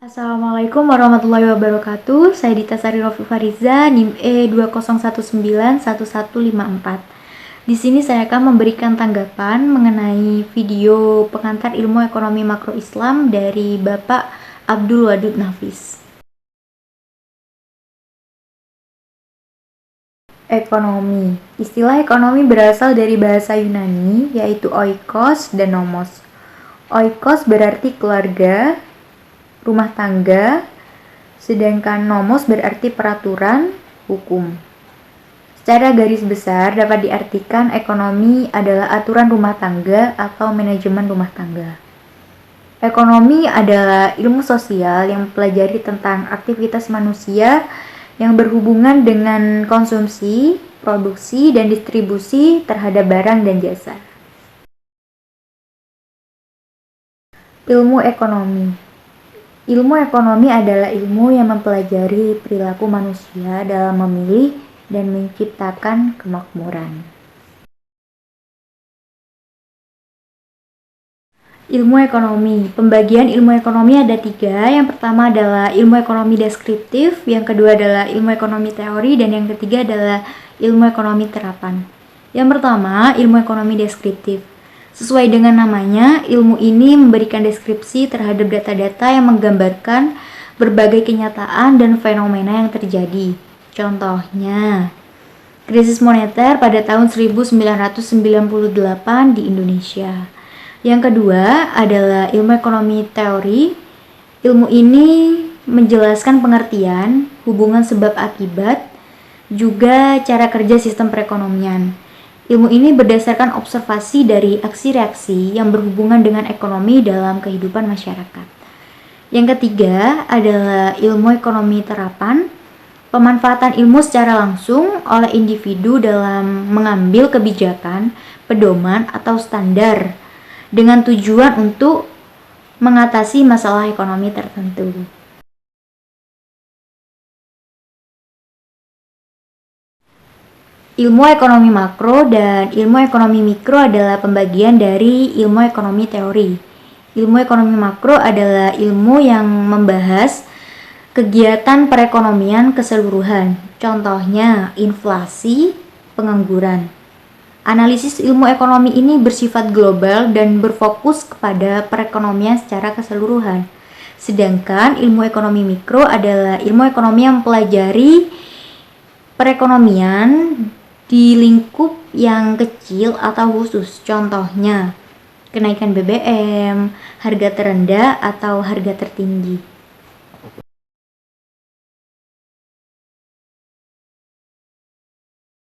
Assalamualaikum warahmatullahi wabarakatuh. Saya Dita Sari Rofi Fariza, NIM E20191154. Di sini saya akan memberikan tanggapan mengenai video pengantar ilmu ekonomi makro Islam dari Bapak Abdul Wadud Nafis. Ekonomi. Istilah ekonomi berasal dari bahasa Yunani, yaitu oikos dan nomos. Oikos berarti keluarga, rumah tangga, sedangkan nomos berarti peraturan, hukum. Secara garis besar dapat diartikan ekonomi adalah aturan rumah tangga atau manajemen rumah tangga. Ekonomi adalah ilmu sosial yang mempelajari tentang aktivitas manusia yang berhubungan dengan konsumsi, produksi, dan distribusi terhadap barang dan jasa. Ilmu ekonomi. Ilmu ekonomi adalah ilmu yang mempelajari perilaku manusia dalam memilih dan menciptakan kemakmuran. Ilmu ekonomi. Pembagian ilmu ekonomi ada 3. Yang pertama adalah ilmu ekonomi deskriptif, yang kedua adalah ilmu ekonomi teori, dan yang ketiga adalah ilmu ekonomi terapan. Yang pertama, ilmu ekonomi deskriptif. Sesuai dengan namanya, ilmu ini memberikan deskripsi terhadap data-data yang menggambarkan berbagai kenyataan dan fenomena yang terjadi. Contohnya, krisis moneter pada tahun 1998 di Indonesia. Yang kedua adalah ilmu ekonomi teori. Ilmu ini menjelaskan pengertian, hubungan sebab akibat, juga cara kerja sistem perekonomian. Ilmu ini berdasarkan observasi dari aksi-reaksi yang berhubungan dengan ekonomi dalam kehidupan masyarakat. Yang ketiga adalah ilmu ekonomi terapan, pemanfaatan ilmu secara langsung oleh individu dalam mengambil kebijakan, pedoman, atau standar dengan tujuan untuk mengatasi masalah ekonomi tertentu. Ilmu ekonomi makro dan ilmu ekonomi mikro adalah pembagian dari ilmu ekonomi teori. Ilmu ekonomi makro adalah ilmu yang membahas kegiatan perekonomian keseluruhan. Contohnya, inflasi, pengangguran. Analisis ilmu ekonomi ini bersifat global dan berfokus kepada perekonomian secara keseluruhan. Sedangkan ilmu ekonomi mikro adalah ilmu ekonomi yang mempelajari perekonomian di lingkup yang kecil atau khusus. Contohnya, kenaikan BBM, harga terendah atau harga tertinggi.